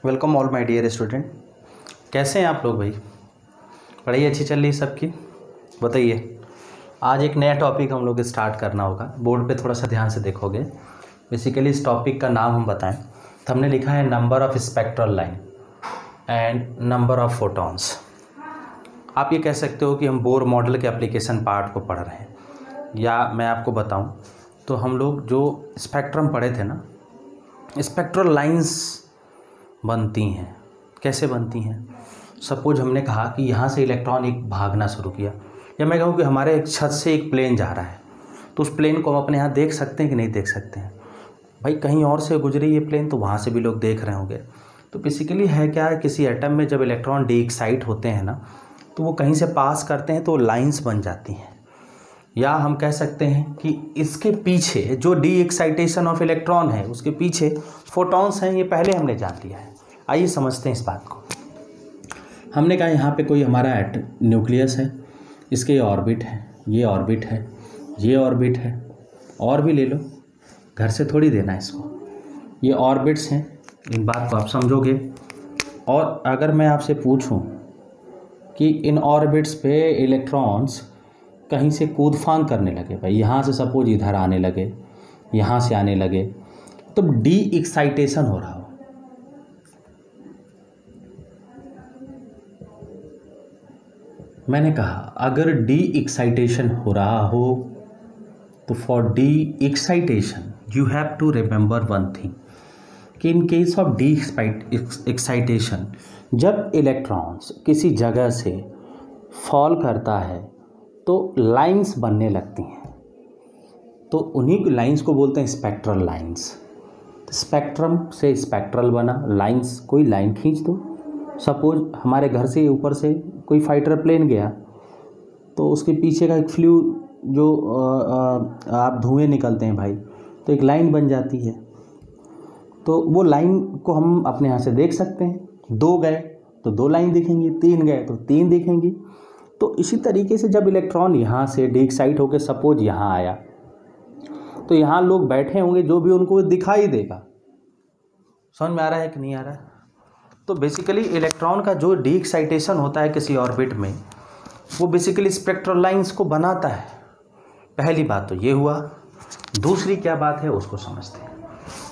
Welcome all my dear student. कैसे हैं आप लोग भाई? पढ़ाई अच्छी चल रही है सबकी? बताइए। आज एक नया टॉपिक हम लोग स्टार्ट करना होगा। बोर्ड पे थोड़ा सा ध्यान से देखोगे। बेसिकली इस टॉपिक का नाम हम बताएं तो हमने लिखा है number of spectral line and number of photons. आप ये कह सकते हो कि हम बोर मॉडल के एप्लीकेशन पार्ट को पढ़ रहे हैं, या मैं आपको बताऊं तो हम लोग जो स्पेक्ट्रम पढ़े थे ना, स्पेक्ट्रल लाइंस बनती हैं। कैसे बनती हैं? सपोज हमने कहा कि यहाँ से इलेक्ट्रॉन एक भागना शुरू किया, या मैं कहूँ कि हमारे एक छत से एक प्लेन जा रहा है, तो उस प्लेन को हम अपने यहाँ देख सकते हैं कि नहीं देख सकते हैं? भाई कहीं और से गुजरी ये प्लेन तो वहाँ से भी लोग देख रहे होंगे। तो बेसिकली है क्या है, किसी एटम में जब इलेक्ट्रॉन डी एक्साइट होते हैं ना, तो वो कहीं से पास करते हैं तो लाइंस बन जाती हैं। या हम कह सकते हैं कि इसके पीछे जो डी एक्साइटेशन ऑफ इलेक्ट्रॉन है उसके पीछे फोटॉन्स हैं। ये पहले हमने जान लिया है। आइए समझते हैं इस बात को। हमने कहा यहाँ पे कोई हमारा न्यूक्लियस है, इसके ऑर्बिट है, ये ऑर्बिट है, ये ऑर्बिट है, और भी ले लो, घर से थोड़ी देना है इसको। ये ऑर्बिट्स हैं, इन बात को आप समझोगे। और अगर मैं आपसे पूछूं कि इन ऑर्बिट्स पे इलेक्ट्रॉन्स कहीं से कूद फान करने लगे, भाई यहाँ से सपोज इधर आने लगे, यहाँ से आने लगे, तो डी एक्साइटेशन हो रहा हो। मैंने कहा अगर डी एक्साइटेशन हो रहा हो तो for de-excitation you have to remember one thing, कि in case of de-excitation जब इलेक्ट्रॉन्स किसी जगह से फॉल करता है तो लाइंस बनने लगती हैं। तो उन्हीं लाइंस को बोलते हैं स्पेक्ट्रल लाइंस। स्पेक्ट्रम से स्पेक्ट्रल बना, लाइंस, कोई लाइन खींच दो। सपोज हमारे घर से ऊपर से कोई फाइटर प्लेन गया तो उसके पीछे का एक फ्लू जो आप धुएं निकलते हैं भाई, तो एक लाइन बन जाती है। तो वो लाइन को हम अपने यहाँ से देख सकते हैं। 2 गए तो 2 लाइन दिखेंगी, 3 गए तो 3 दिखेंगी। तो इसी तरीके से जब इलेक्ट्रॉन यहाँ से डी एक्साइट होकर सपोज यहाँ आया तो यहाँ लोग बैठे होंगे, जो भी उनको दिखाई देगा। समझ में आ रहा है कि नहीं आ रहा है? तो बेसिकली इलेक्ट्रॉन का जो डी एक्साइटेशन होता है किसी ऑर्बिट में, वो बेसिकली स्पेक्ट्रल लाइंस को बनाता है। पहली बात तो ये हुआ। दूसरी क्या बात है उसको समझते हैं।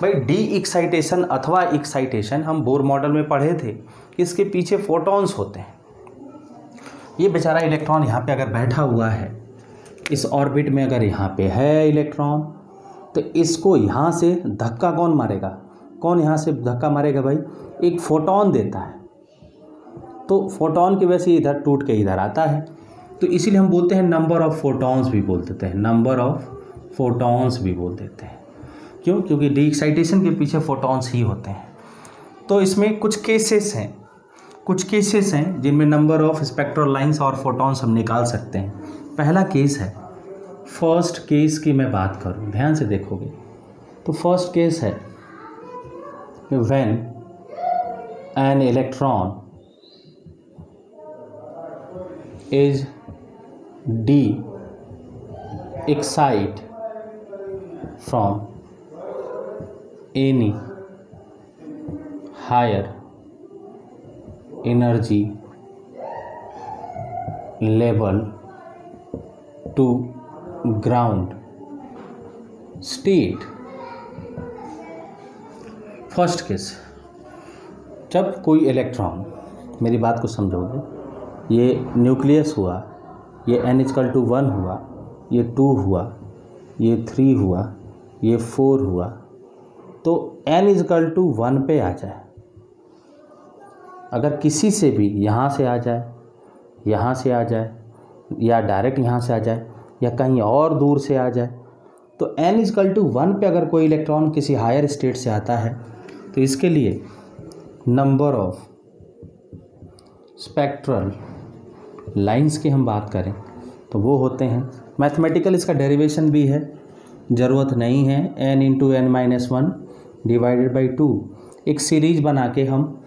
भाई डी एक्साइटेशन अथवा एक्साइटेशन हम बोर मॉडल में पढ़े थे कि इसके पीछे फोटॉन्स होते हैं। ये बेचारा इलेक्ट्रॉन यहाँ पे अगर बैठा हुआ है इस ऑर्बिट में, अगर यहाँ पे है इलेक्ट्रॉन, तो इसको यहाँ से धक्का कौन मारेगा? कौन यहाँ से धक्का मारेगा भाई? एक फोटॉन देता है। तो फोटॉन की वजह से इधर टूट के इधर आता है। तो इसीलिए हम बोलते हैं नंबर ऑफ फोटॉन्स भी बोल देते हैं, नंबर ऑफ फोटॉन्स भी बोल देते हैं। क्यों? क्योंकि डी एक्साइटेशन के पीछे फोटॉन्स ही होते हैं। तो इसमें कुछ केसेस हैं जिनमें नंबर ऑफ स्पेक्ट्रल लाइंस और फोटॉन्स हम निकाल सकते हैं। पहला केस है, फर्स्ट केस की मैं बात करूं, ध्यान से देखोगे तो फर्स्ट केस है when an electron is de excite from any higher energy level to ground state। First case, जब कोई इलेक्ट्रॉन, मेरी बात को समझोगे, ये न्यूक्लियस हुआ, ये n=1 हुआ, ये 2 हुआ, ये 3 हुआ, ये 4 हुआ, तो n=1 पे आ जाए। अगर किसी से भी यहाँ से आ जाए, यहाँ से आ जाए, या डायरेक्ट यहाँ से आ जाए, या कहीं और दूर से आ जाए, तो n=1 पे अगर कोई इलेक्ट्रॉन किसी हायर स्टेट से आता है तो इसके लिए नंबर ऑफ स्पेक्ट्रल लाइंस की हम बात करें तो वो होते हैं, मैथमेटिकल इसका डेरिवेशन भी है, ज़रूरत नहीं है, n×n-1 डिवाइडेड बाई 2। एक सीरीज बना के हम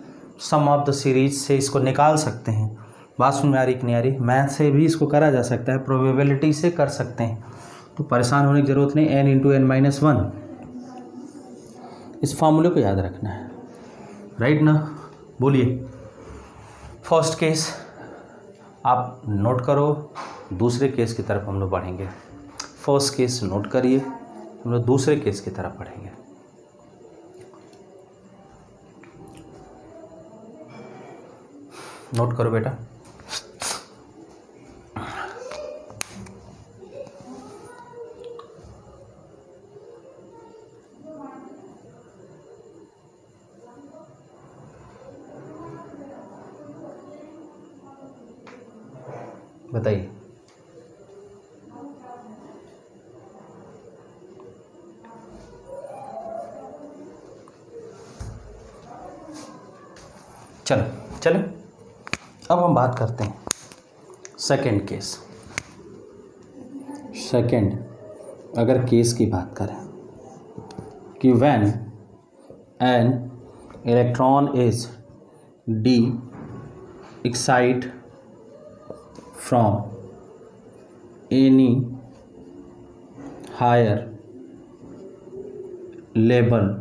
सम ऑफ द सीरीज से इसको निकाल सकते हैं। बात सुन में आ रही कि नहीं आ रही? मैथ से भी इसको करा जा सकता है, प्रोबेबिलिटी से कर सकते हैं, तो परेशान होने की ज़रूरत नहीं। n×n-1 इस फार्मूले को याद रखना है। राइट ना, बोलिए। फर्स्ट केस आप नोट करो, दूसरे केस की तरफ हम लोग बढ़ेंगे। फर्स्ट केस नोट करिए, हम लोग दूसरे केस की तरफ बढ़ेंगे। नोट करो बेटा। बताइए। चलो अब हम बात करते हैं सेकंड केस। सेकंड अगर केस की बात करें कि when an electron is de excite from any higher level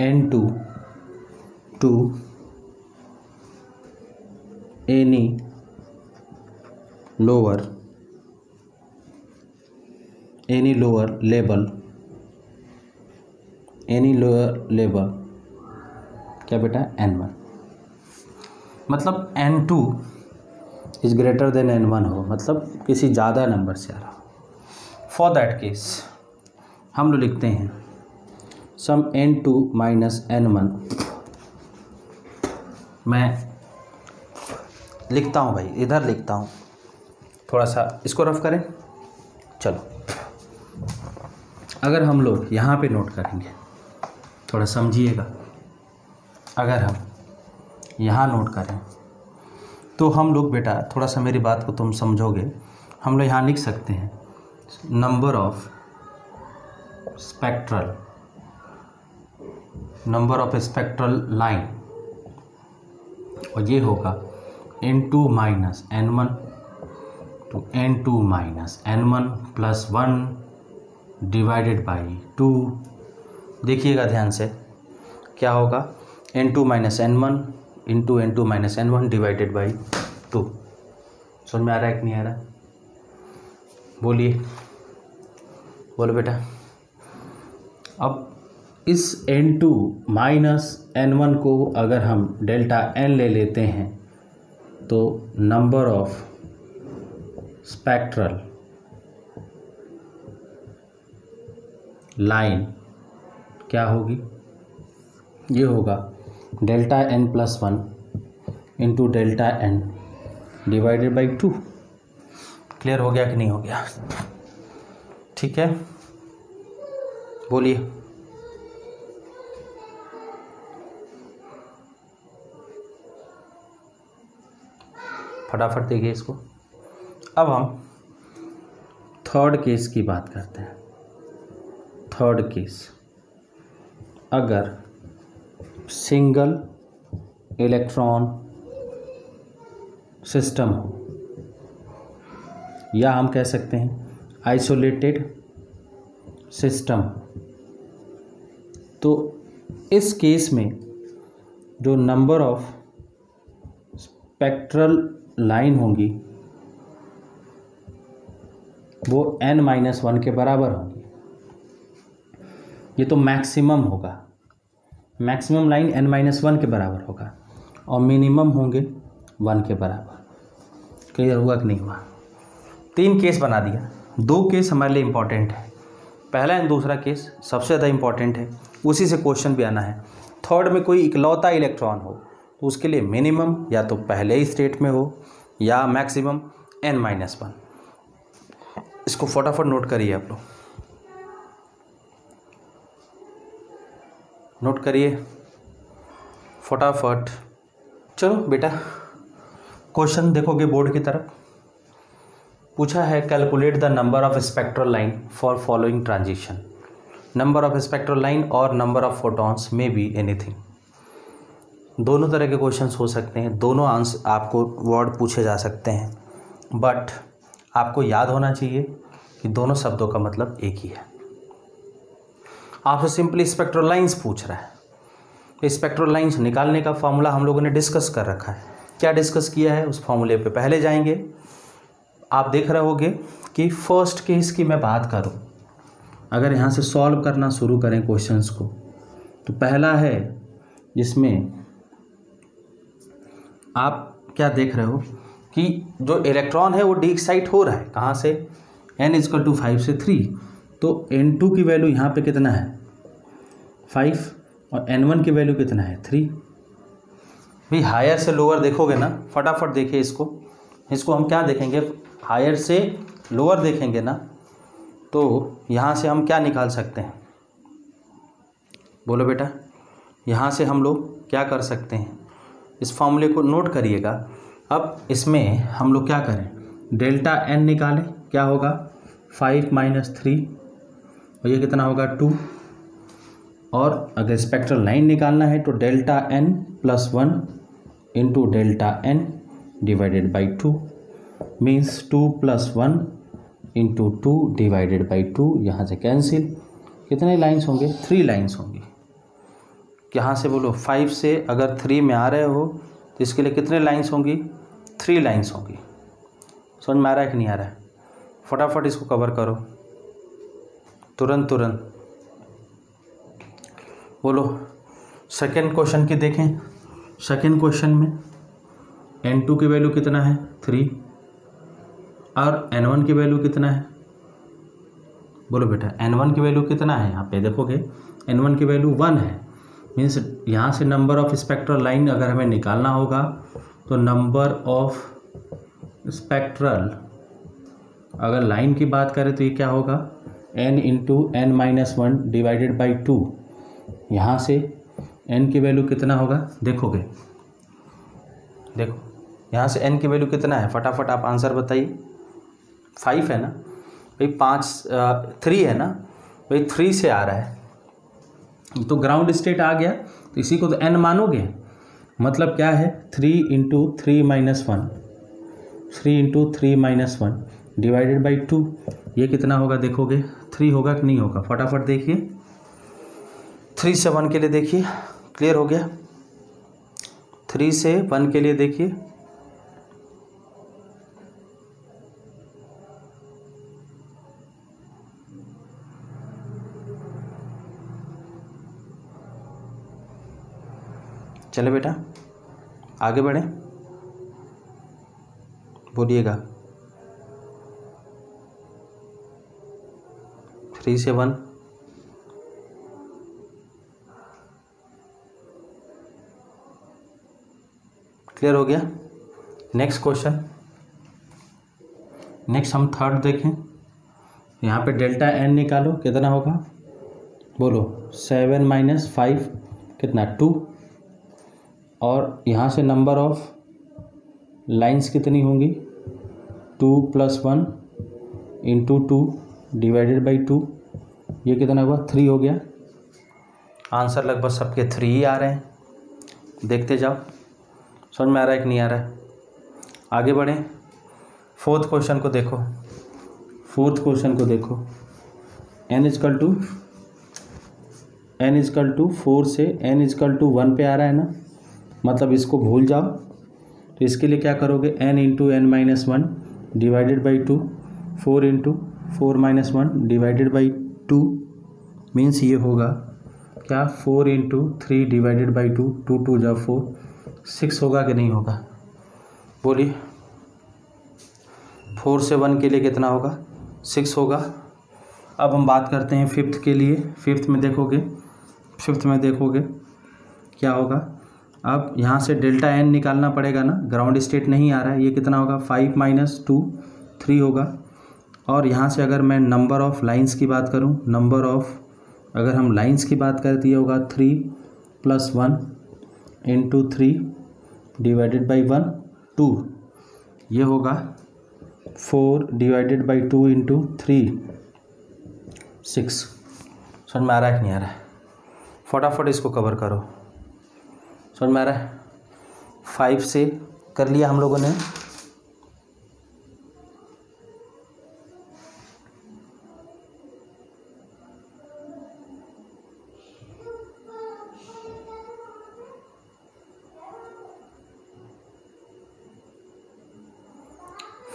N2 to any lower level क्या बेटा N1, मतलब N2 is greater than N1 हो, मतलब किसी ज़्यादा नंबर से आ रहा हो। फॉर दैट केस हम लोग लिखते हैं सम N2 माइनस N1। मैं लिखता हूँ भाई, इधर लिखता हूँ, थोड़ा सा इसको रफ करें। चलो अगर हम लोग यहाँ पे नोट करेंगे, थोड़ा समझिएगा। अगर हम यहाँ नोट करें तो हम लोग बेटा, थोड़ा सा मेरी बात को तुम समझोगे, हम लोग यहाँ लिख सकते हैं नंबर ऑफ स्पेक्ट्रल लाइन, और ये होगा N2 माइनस N1 तो N2 minus N1 plus 1 divided by 2। देखिएगा ध्यान से, क्या होगा N2 minus N1 into N2 minus N1 divided by 2। समझ में आ रहा है कि नहीं आ रहा? बोलिए, बोलो बेटा। अब इस N2 माइनस N1 को अगर हम डेल्टा N ले लेते हैं तो नंबर ऑफ स्पेक्ट्रल लाइन क्या होगी? ये होगा delta N plus 1 into delta N divided by 2। Clear हो गया कि नहीं हो गया? ठीक है, बोलिए। फटाफट देखिए इसको। अब हम थर्ड केस की बात करते हैं। थर्ड केस, अगर सिंगल इलेक्ट्रॉन सिस्टम हो, या हम कह सकते हैं आइसोलेटेड सिस्टम, तो इस केस में जो नंबर ऑफ स्पेक्ट्रल लाइन होंगी वो N-1 के बराबर होंगी। ये तो मैक्सिमम होगा, मैक्सिमम लाइन N-1 के बराबर होगा और मिनिमम होंगे 1 के बराबर। क्लियर हुआ कि नहीं हुआ? 3 केस बना दिया। 2 केस हमारे लिए इम्पॉर्टेंट है, पहला एंड दूसरा केस सबसे ज़्यादा इम्पॉर्टेंट है, उसी से क्वेश्चन भी आना है। थर्ड में कोई इकलौता इलेक्ट्रॉन हो तो उसके लिए मिनिमम या तो पहले ही स्टेट में हो या मैक्सिमम N-1। इसको फटाफट नोट करिए आप लोग, नोट करिए फटाफट। चलो बेटा, क्वेश्चन देखोगे बोर्ड की तरफ, पूछा है calculate the number of spectral line for following transition. Number of spectral line और नंबर ऑफ फोटॉन्स में बी एनीथिंग, दोनों तरह के क्वेश्चंस हो सकते हैं, दोनों आंसर आपको वर्ड पूछे जा सकते हैं, बट आपको याद होना चाहिए कि दोनों शब्दों का मतलब एक ही है। आपसे सिंपली स्पेक्ट्रल लाइंस पूछ रहा है, स्पेक्ट्रल लाइंस निकालने का फॉर्मूला हम लोगों ने डिस्कस कर रखा है। क्या डिस्कस किया है, उस फॉर्मूले पे पहले जाएंगे। आप देख रहे होगे कि फर्स्ट केस की मैं बात करूं, अगर यहाँ से सॉल्व करना शुरू करें क्वेश्चंस को, तो पहला है जिसमें आप क्या देख रहे हो कि जो इलेक्ट्रॉन है वो डी एक्साइट हो रहा है, कहाँ से, n = 5 से 3, तो n2 की वैल्यू यहाँ पे कितना है 5 और n1 की वैल्यू कितना है 3। भाई हायर से लोअर देखोगे ना, फटाफट देखिए इसको हम क्या देखेंगे, हायर से लोअर देखेंगे ना, तो यहाँ से हम क्या निकाल सकते हैं, बोलो बेटा। यहाँ से हम लोग क्या कर सकते हैं, इस फॉर्मूले को नोट करिएगा। अब इसमें हम लोग क्या करें, डेल्टा n निकालें, क्या होगा 5 - 3 और ये कितना होगा 2। और अगर स्पेक्ट्रल लाइन निकालना है तो delta n + 1 into delta n divided by 2 means 2 + 1 into 2 divided by 2। यहाँ से कैंसिल, कितने लाइन्स होंगे 3 लाइन्स होंगी। यहाँ से बोलो 5 से अगर 3 में आ रहे हो तो इसके लिए कितने लाइन्स होंगी 3 लाइन्स होंगी। समझ में आ रहा है कि नहीं आ रहा है, फटाफट इसको कवर करो तुरंत बोलो। सेकेंड क्वेश्चन की देखें, सेकेंड क्वेश्चन में n2 की वैल्यू कितना है 3 और n1 की वैल्यू कितना है, बोलो बेटा n1 की वैल्यू कितना है। यहाँ पे देखोगे n1 की वैल्यू 1 है, मीन्स यहाँ से नंबर ऑफ स्पेक्ट्रल लाइन अगर हमें निकालना होगा तो नंबर ऑफ स्पेक्ट्रल अगर लाइन की बात करें तो ये क्या होगा n × n-1 डिवाइडेड बाई 2। यहाँ से n की वैल्यू कितना होगा देखो यहाँ से n की वैल्यू कितना है, फटाफट आप आंसर बताइए। 5 है ना भाई, 3 है ना भाई, 3 से आ रहा है तो ग्राउंड स्टेट आ गया, तो इसी को तो n मानोगे, मतलब क्या है 3 × 3 - 1 डिवाइडेड बाई 2। ये कितना होगा देखोगे 3 होगा कि नहीं होगा, फटाफट देखिए 3 से 1 के लिए देखिए, क्लियर हो गया। 3 से 1 के लिए देखिए, चले बेटा आगे बढ़े, बोलिएगा 3 से 1, क्लियर हो गया। नेक्स्ट क्वेश्चन, नेक्स्ट हम थर्ड देखें। यहाँ पे डेल्टा n निकालो, कितना होगा बोलो 7 - 5 कितना 2, और यहाँ से नंबर ऑफ लाइंस कितनी होंगी 2 + 1 इंटू 2 डिवाइडेड बाई 2। ये कितना हुआ 3 हो गया। आंसर लगभग सबके 3 ही आ रहे हैं, देखते जाओ समझ में आ रहा है कि नहीं आ रहा है। आगे बढ़ें, फोर्थ क्वेश्चन को देखो, n = 4 से n = 1 पे आ रहा है ना, मतलब इसको भूल जाओ। तो इसके लिए क्या करोगे n × n-1 divided by 2, 4 × 4 - 1 divided by 2 means ये होगा क्या 4 × 3 डिवाइडेड बाई 2, 2 × 2 = 4, 6 होगा कि नहीं होगा, बोलिए। 4 से 1 के लिए कितना होगा 6 होगा। अब हम बात करते हैं फिफ्थ के लिए। फिफ्थ में देखोगे क्या होगा, अब यहाँ से डेल्टा n निकालना पड़ेगा ना, ग्राउंड स्टेट नहीं आ रहा है, ये कितना होगा 5 - 2 3 होगा। और यहाँ से अगर मैं नंबर ऑफ लाइंस की बात करूँ, अगर हम लाइंस की बात करें तो ये होगा 3 + 1 इंटू 3 डिवाइडेड बाई 1 2, ये होगा 4 डिवाइडेड बाई 2 इंटू 3 6। समझ में आ रहा है कि नहीं आ रहा है, फटाफट इसको कवर करो, समझ में आ रहा है। 5 से कर लिया हम लोगों ने,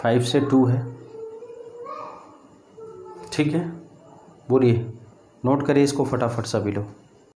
5 से 2 है, ठीक है। बोलिए, नोट करिए इसको फटाफट सभी लोग।